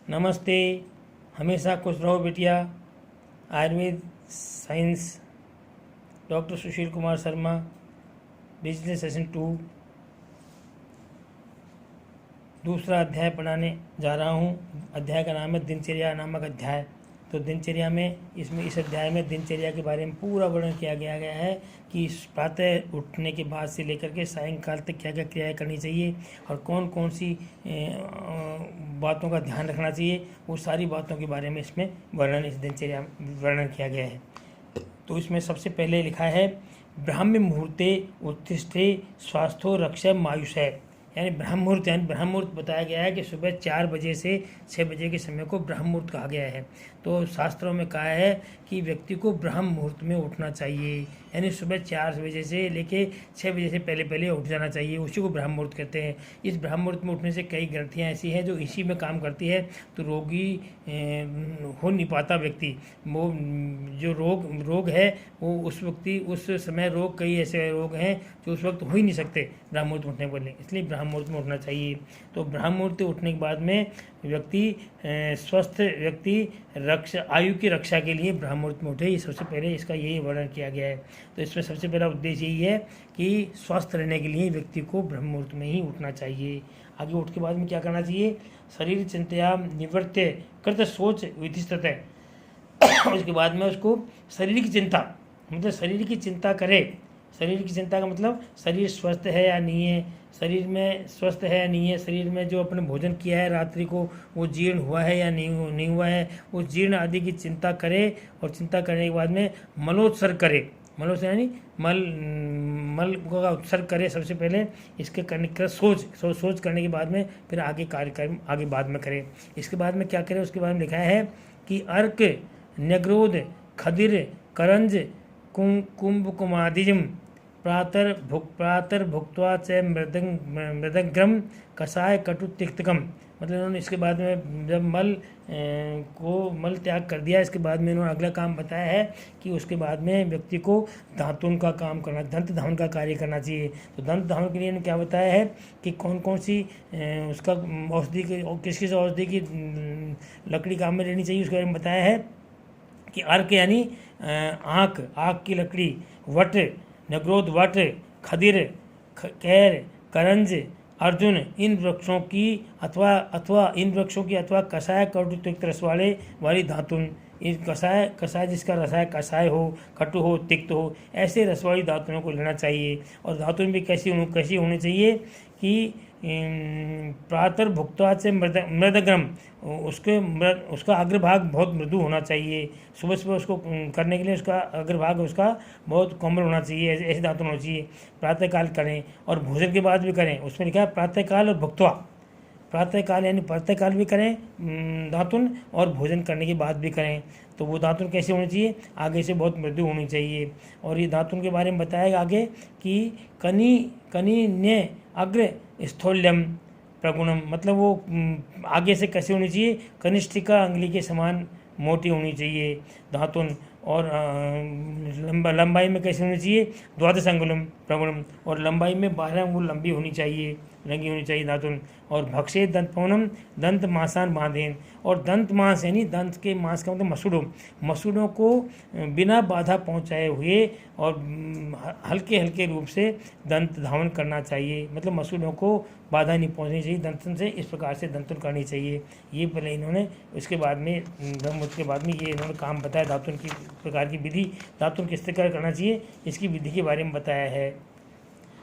नमस्ते, हमेशा खुश रहो बिटिया। Ayurveda science, doctor Sushil Kumar Sharma, business session 2, दूसरा अध्याय पढ़ाने जा रहा हूँ। अध्याय का नाम है दिनचर्या नामक अध्याय। तो दिनचर्या में इस अध्याय में दिनचर्या के बारे में पूरा वर्णन किया गया है कि प्रातः उठने के बाद से लेकर के सायंकाल तक क्या क्या क्रियाएं करनी चाहिए और कौन कौन सी बातों का ध्यान रखना चाहिए, वो सारी बातों के बारे में इसमें इस दिनचर्या वर्णन किया गया है। तो इसमें सबसे पहले लिखा है ब्राह्मी मुहूर्ते उत्तिष्ठे स्वास्थ्यो रक्षा मायुषय, यानी ब्रह्म मुहूर्त बताया गया है कि सुबह 4 बजे से 6 बजे के समय को ब्रह्म मुहूर्त कहा गया है। तो शास्त्रों में कहा है कि व्यक्ति को ब्रह्म मुहूर्त में उठना चाहिए, यानी सुबह 4 बजे से लेके 6 बजे से पहले उठ जाना चाहिए, उसी को ब्रह्म मुहूर्त कहते हैं। इस ब्रह्म मुहूर्त में उठने से कई ग्रंथियाँ ऐसी हैं जो इसी में काम करती है, तो रोगी हो नहीं पाता व्यक्ति। वो जो रोग है वो उस समय कई ऐसे रोग हैं जो उस वक्त हो ही नहीं सकते ब्रह्म मुहूर्त उठने वाले, इसलिए ब्रह्म मुहूर्त में उठना चाहिए। तो ब्रह्म मुहूर्त उठने के बाद में स्वस्थ व्यक्ति आयु की रक्षा के लिए ब्रह्म मुहूर्त में उठे। ये सबसे पहले इसका यही वर्णन किया गया है। तो इसमें सबसे पहला उद्देश्य यही है कि स्वस्थ रहने के लिए व्यक्ति को ब्रह्म मुहूर्त में ही उठना चाहिए। आगे उठ के बाद में क्या करना चाहिए? शरीर चिंतया निवृत्त कृत सोच विधिस्तः। उसके बाद में उसको शरीर की चिंता, मतलब शरीर की चिंता करे। शरीर की चिंता का मतलब शरीर स्वस्थ है या नहीं है, शरीर में स्वस्थ है या नहीं है, शरीर में जो अपने भोजन किया है रात्रि को वो जीर्ण हुआ है या नहीं हुआ है, वो जीर्ण आदि की चिंता करे। और चिंता करने के बाद में मलोत्सर्ग करे। मलोत्सर्ग यानी मल का उत्सर्ग करे सबसे पहले। इसके करने का सोच करने के बाद में फिर आगे कार्यक्रम आगे बाद में करे। इसके बाद में क्या करे, उसके बाद में लिखा है कि अर्क न्यग्रोध खदिर करंज कुंभकुमादिजम प्रातर भुक्त्वा च मृदंग्रम कषाय कटु तिक्तकम। मतलब इन्होंने इसके बाद में जब मल त्याग कर दिया, इसके बाद में इन्होंने अगला काम बताया है कि उसके बाद में व्यक्ति को दातुन का काम करना, दंत धावन का कार्य करना चाहिए। तो दंत धावन के लिए इन्होंने क्या बताया है कि कौन कौन सी उसका औषधि किस किस औषधि की लकड़ी काम में लेनी चाहिए, उसके बारे में बताया है कि अर्क यानी आँख की लकड़ी, वट नग्रोध वट, खदिर कैर, करंज, अर्जुन, इन वृक्षों की अथवा कषाय कटुतिक्त रस वाली धातुन। इस कषाय जिसका रस है कषाय हो, कटु हो, तिक्त हो, ऐसे रस वाली धातुओं को लेना चाहिए। और धातुन भी कैसी होनी चाहिए कि प्रातर भुक्त्वा से मृदग्रम, उसका अग्रभाग बहुत मृदु होना चाहिए। सुबह सुबह उसको करने के लिए उसका अग्रभाग उसका बहुत कोमल होना चाहिए, ऐसे दातुन होना चाहिए। प्रातःकाल करें और भोजन के बाद भी करें। उसमें लिखा है प्रातःकाल और भुक्त्वा, प्रातःकाल यानी प्रातःकाल भी करें दातुन और भोजन करने के बाद भी करें। तो वो दातुन कैसे होनी चाहिए? आगे से बहुत मृदु होनी चाहिए। और ये दातुन के बारे में बताया आगे कि कनी न्य अग्र स्थौल्यम प्रगुणम, मतलब वो आगे से कैसे होनी चाहिए? कनिष्ठिका अंगुली के समान मोटी होनी चाहिए धातुन। और लंबाई में कैसे होनी चाहिए? 12 अंगुलम प्रगुणम, और लंबाई में 12 अंगुल लंबी होनी चाहिए धातुन। और भक्षे दंत पवनम, दंत मांसान बांधेन, और दंत मांस यानी दंत के मांस का मतलब मसूड़ों को बिना बाधा पहुंचाए हुए और हल्के रूप से दंत धावन करना चाहिए। मतलब मसूड़ों को बाधा नहीं पहुंचनी चाहिए दंतन से, इस प्रकार से दंतन करनी चाहिए। ये पहले इन्होंने उसके बाद में ब्रह्ममुहूर्त के बाद में ये इन्होंने काम बताया दातुन की प्रकार की विधि, दातुन किस प्रकार करना चाहिए इसकी विधि के बारे में बताया है।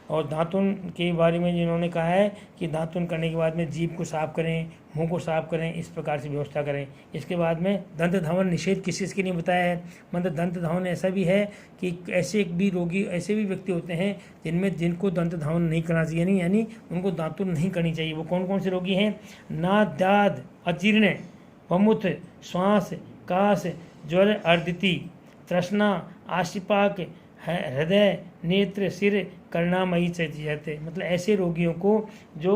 और दातुन के बारे में जिन्होंने कहा है कि दातुन करने के बाद में जीभ को साफ करें, मुंह को साफ करें, इस प्रकार से व्यवस्था करें। इसके बाद में दंत धावन निषेध किस चीज़ के लिए बताया है? मतलब दंत धावन ऐसा भी है कि ऐसे भी व्यक्ति होते हैं जिनको दंत धावन नहीं करना चाहिए, यानी उनको दातुन नहीं करनी चाहिए। वो कौन कौन से रोगी हैं? नादाद, अजीर्ण, वमुथ, श्वास, काश, ज्वर, अर्दिति, तृष्णा, आशिपाक, हृदय, नेत्र, सिर, कर्णामयी जाते। मतलब ऐसे रोगियों को जो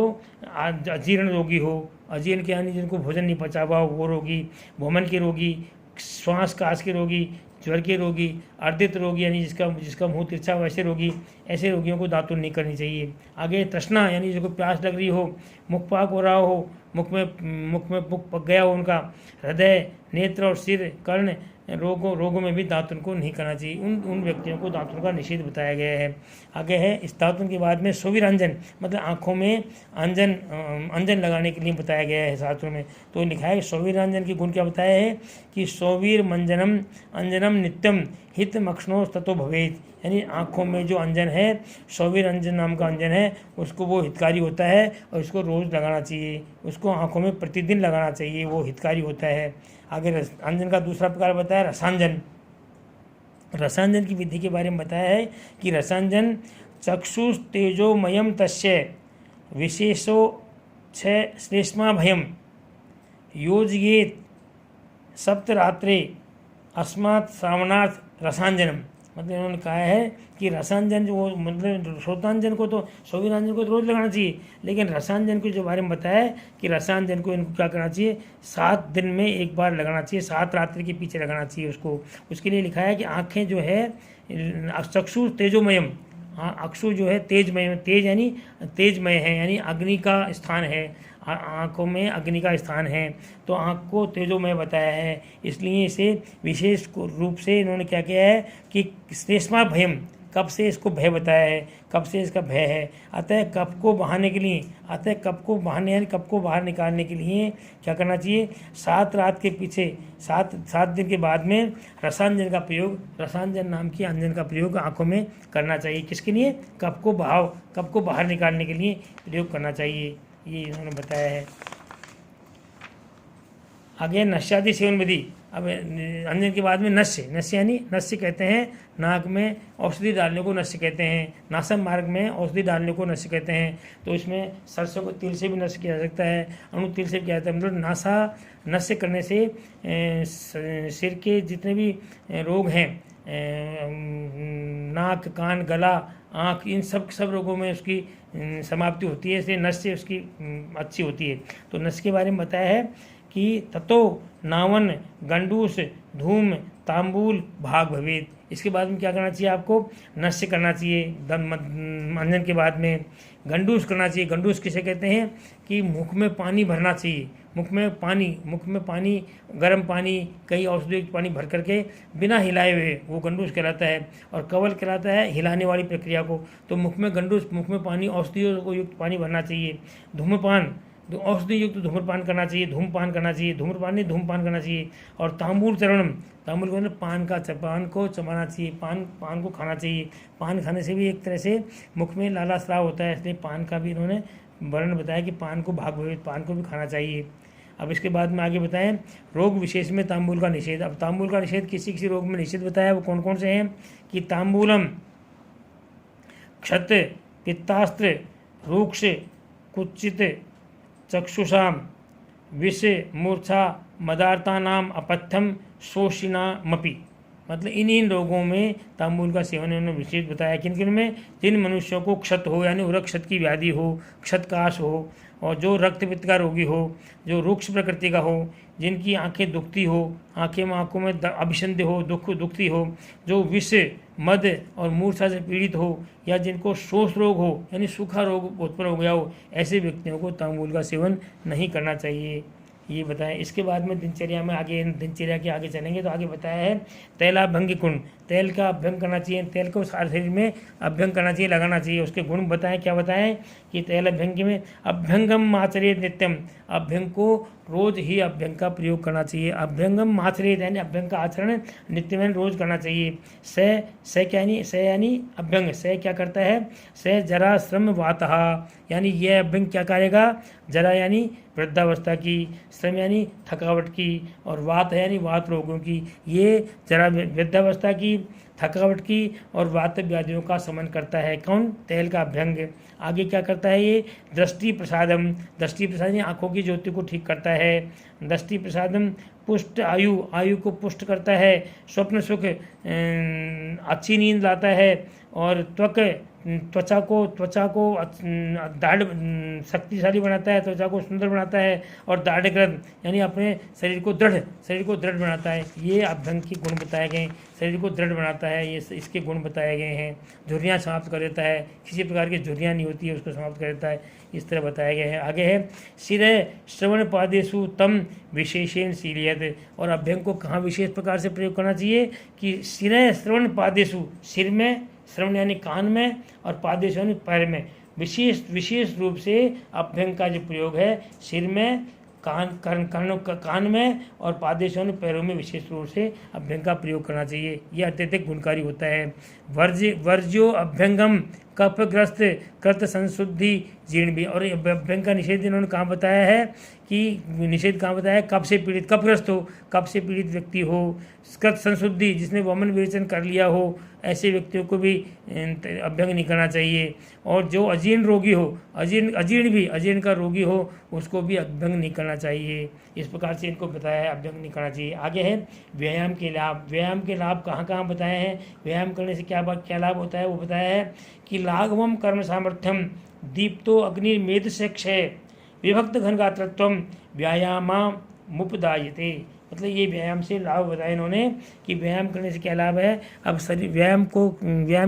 अजीर्ण रोगी हो, अजीर्ण के यानी जिनको भोजन नहीं पचा हुआ वो रोगी, वमन के रोगी, श्वास काश के रोगी, ज्वर के रोगी, अर्दित रोगी यानी जिसका मुंह तिरछा हो ऐसे रोगी, ऐसे रोगियों को दातुन नहीं करनी चाहिए। आगे तृष्णा यानी जिसको प्यास लग रही हो, मुखपाक हो रहा हो, मुख में पुक पक गया हो उनका, हृदय, नेत्र और सिर, कर्ण रोगों में भी दातुन को नहीं करना चाहिए। उन व्यक्तियों को दातुन का निषेध बताया गया है। आगे है इस दातुन के बाद में सोविरांजन, मतलब आँखों में अंजन लगाने के लिए बताया गया है शास्त्रों में। तो लिखा है सोविरांजन की गुण क्या बताया है कि सोवीर मंजनम अंजनम नित्यम हित मक्षणो ततो भवेत, यानी आँखों में जो अंजन है, सोवीर अंजन नाम का अंजन है, उसको वो हितकारी होता है और उसको रोज़ लगाना चाहिए, उसको आँखों में प्रतिदिन लगाना चाहिए, वो हितकारी होता है। आगे अंजन का दूसरा प्रकार बताया रसांजन। रसांजन की विधि के बारे में बताया है कि रसांजन चक्षुष तेजोमयम तस्य विशेषो श्लेष्मा भयम योजयेत सप्तरात्रे अस्मात् श्रावणार्थ रसांजनम। मतलब इन्होंने कहा है कि रसांजन जो मतलब श्रोतांजन को तो सोविरांजन को तो रोज़ लगाना चाहिए, लेकिन रसांजन के जो बारे में बताया है कि रसांजन को इनको क्या करना चाहिए, 7 दिन में एक बार लगाना चाहिए, 7 रात्रि के पीछे लगाना चाहिए उसको। उसके लिए लिखा है कि आँखें जो है चक्षु तेजोमयम, अक्षु जो है तेजमय, तेज यानी तेजमय है, यानी अग्नि का स्थान है, आँखों में अग्नि का स्थान है, तो आँख को तेजोमय बताया है। इसलिए इसे विशेष रूप से इन्होंने क्या किया है कि श्लेष्मा भयम, कब से इसको भय बताया है, कब से इसका भय है। अतः कप को बहाने के लिए, अतः कप को बहाने यानी कप को बाहर निकालने के लिए क्या करना चाहिए, 7 रात के पीछे 7 दिन के बाद में रसांजन का प्रयोग, रसांजन नाम की अंजन का प्रयोग आँखों में करना चाहिए। किसके लिए, कप को बाहर निकालने के लिए प्रयोग करना चाहिए, ये इन्होंने बताया है। आगे नश्यादि सेवन विधि। अब अंजन के बाद में नश्य यानी नश्य कहते हैं नाक में औषधि डालने को नश्य कहते हैं, नासम मार्ग में औषधि डालने को नश्य कहते हैं। तो इसमें सरसों को तिल से भी नश्य किया जा सकता है, तिल से भी किया जाता है। मतलब नश्य करने से सिर के जितने भी रोग हैं, नाक, कान, गला, आँख, इन सब रोगों में उसकी समाप्ति होती है, इसलिए नश्य उसकी अच्छी होती है। तो नश्य के बारे में बताया है कि ततो नावन गंडूस धूम तांबूल भाग भवेद। इसके बाद में क्या करना चाहिए, आपको नश्य करना चाहिए। अंजन के बाद में गंडूस करना चाहिए। गंडूस किसे कहते हैं कि मुख में पानी भरना चाहिए, मुख में पानी गर्म पानी, कई औषधियुक्त पानी भर करके बिना हिलाए हुए, वो गंडूस कहलाता है। और कवल कहलाता है हिलाने वाली प्रक्रिया को। तो मुख में पानी औषधियों युक्त पानी भरना चाहिए। धूम्रपान, औषधि युक्त धूम्रपान करना चाहिए, धूमपान करना चाहिए। और तांबूल चरणम, तांबूल को पान को चबाना चाहिए, पान को खाना चाहिए। पान खाने से भी एक तरह से मुख में लाला स्राव होता है, इसलिए पान का भी इन्होंने वर्णन बताया कि पान को पान को भी खाना चाहिए। अब इसके बाद में आगे बताएं रोग विशेष में तांबूल का निषेध। अब तांबूल का निषेध किसी रोग में निषेध बताया, वो कौन कौन से हैं कि तांबूलम क्षत पित्तास्त्र रूक्ष कुचित चक्षुषाम विष मूर्छा मदार्तानाम अपथ्यम शोषिनामपि। मतलब इन रोगों में तांबूल का सेवन इन्होंने विशेष बताया। किन में, जिन मनुष्यों को क्षत हो यानी उरक्षत की व्याधि हो, क्षतकाश हो, और जो रक्तपित्त का रोगी हो, जो रूक्ष प्रकृति का हो, जिनकी आंखें दुखती हो, आंखों में अभिसंधि हो, दुखती हो, जो विष मद और मूर्छा से पीड़ित हो, या जिनको शोष रोग हो यानी सूखा रोग उत्पन्न हो गया हो, ऐसे व्यक्तियों को तांबूल का सेवन नहीं करना चाहिए, ये बताया। इसके बाद में दिनचर्या के आगे चलेंगे तो आगे बताया है तैलाभ्यंग कुंड, तेल का अभ्यंग करना चाहिए, तेल को सारे शरीर में अभ्यंग करना चाहिए, लगाना चाहिए। उसके गुण बताएं, क्या बताएं कि तेल अभ्यंग में अभ्यंगम आचरेत नित्यम, अभ्यंग को रोज ही अभ्यंग का प्रयोग करना चाहिए। अभ्यंगम आचरेत यानी अभ्यंग का आचरण नित्य में रोज करना चाहिए। स यानी अभ्यंग, स क्या करता है, स जरा श्रम वातः, यानी यह अभ्यंग क्या करेगा, जरा यानी वृद्धावस्था की, श्रम यानी थकावट की, और वात यानी वात रोगों की। ये जरा वृद्धावस्था की, थकावट की और वात व्याधियों का शमन करता है। कौन, तेल का अभ्यंग। आगे क्या करता है ये, दृष्टि प्रसादम, दृष्टि प्रसाद यानी आँखों की ज्योति को ठीक करता है। दृष्टि प्रसादम पुष्ट आयु को पुष्ट करता है। स्वप्न सुख, अच्छी नींद लाता है। और त्वक त्वचा को दाढ़ शक्तिशाली बनाता है, त्वचा को सुंदर बनाता है, और दाढ़ग्रंथ यानी अपने शरीर को दृढ़ बनाता है। ये अभ्यंग के गुण बताए गए, शरीर को दृढ़ बनाता है, ये इसके गुण बताए गए हैं। झुर्रियाँ समाप्त कर देता है, किसी प्रकार की झुर्रियाँ नहीं होती है उसको समाप्त कर देता है, इस तरह बताया गया है। आगे है शिरः श्रवण पादेषु तम विशेषेण शीलियत, और अभ्यंग को कहाँ विशेष प्रकार से प्रयोग करना चाहिए कि शिरः श्रवण पादेषु, सिर में, श्रवण यानी कान में, और पादेश यानी पैर में, विशेष रूप से अभ्यंग का जो प्रयोग है सिर में, कान में और पादेश यानी पैरों में विशेष रूप से अभ्यंग का प्रयोग करना चाहिए। यह अत्यधिक गुणकारी होता है। वर्ज्यो अभ्यंगम कफग्रस्त कृत संशुद्धि जीर्ण भी, और अभ्यंग का निषेध इन्होंने कहाँ बताया है कि निषेध कहाँ बताया है, कफ से पीड़ित, कफग्रस्त हो, कफ से पीड़ित व्यक्ति हो, कृत संशुद्धि जिसने वमन विरेचन कर लिया हो, ऐसे व्यक्तियों को भी अभ्यंग नहीं करना चाहिए। और जो अजीर्ण रोगी हो, अजीर्ण का रोगी हो, उसको भी अभ्यंग नहीं करना चाहिए। इस प्रकार से इनको बताया है अभ्यंग नहीं करना चाहिए। आगे है व्यायाम के लाभ। व्यायाम के लाभ कहाँ कहाँ बताए हैं, व्यायाम करने से क्या लाभ होता है, वो बताया है कि लाघवम कर्म सामर्थ्यम दीप्तो अग्निर्मेध से क्षय विभक्त घन गात्रत्वम व्यायामामुपदायते। मतलब ये व्यायाम से लाभ बताया इन्होंने कि व्यायाम करने से क्या लाभ है। अब शरीर व्यायाम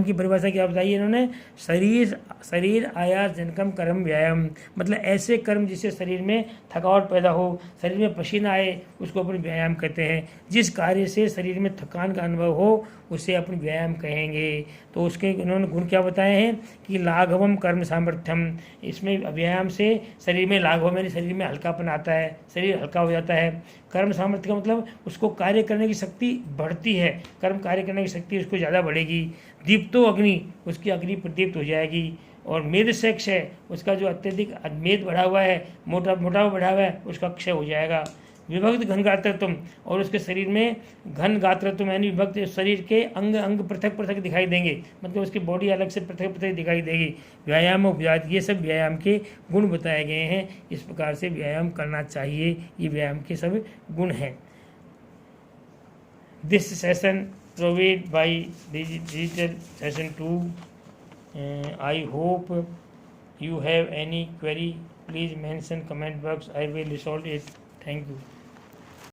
की परिभाषा क्या बताई इन्होंने, शरीर आयास जनकम कर्म व्यायाम, मतलब ऐसे कर्म जिससे शरीर में थकावट पैदा हो, शरीर में पसीना आए, उसको अपन व्यायाम कहते हैं। जिस कार्य से शरीर में थकान का अनुभव हो उसे अपन व्यायाम कहेंगे। तो उसके इन्होंने गुण क्या बताए हैं कि लाघवम कर्म सामर्थ्यम, इसमें व्यायाम से शरीर में लाघव यानी शरीर में हल्कापन आता है, शरीर हल्का हो जाता है। कर्म सामर्थ्य का मतलब उसको कार्य करने की शक्ति बढ़ती है, कर्म कार्य करने की शक्ति उसको ज़्यादा बढ़ेगी। दीप्तो अग्नि, उसकी अग्नि प्रदीप्त हो जाएगी। और मेद से क्षय, उसका जो अत्यधिक मेद बढ़ा हुआ है, मोटापा बढ़ा हुआ है, उसका क्षय हो जाएगा। विभक्त घन गात्रत्व, और उसके शरीर में घन गात्रत्व यानी विभक्त शरीर के अंग पृथक दिखाई देंगे, मतलब उसकी बॉडी अलग से पृथक दिखाई देगी। व्यायाम उपजात, ये सब व्यायाम के गुण बताए गए हैं। इस प्रकार से व्यायाम करना चाहिए, ये व्यायाम के सब गुण हैं। This session provide by digital session 2। I hope you have any query, please mention comment box, I will resolve it. Thank you.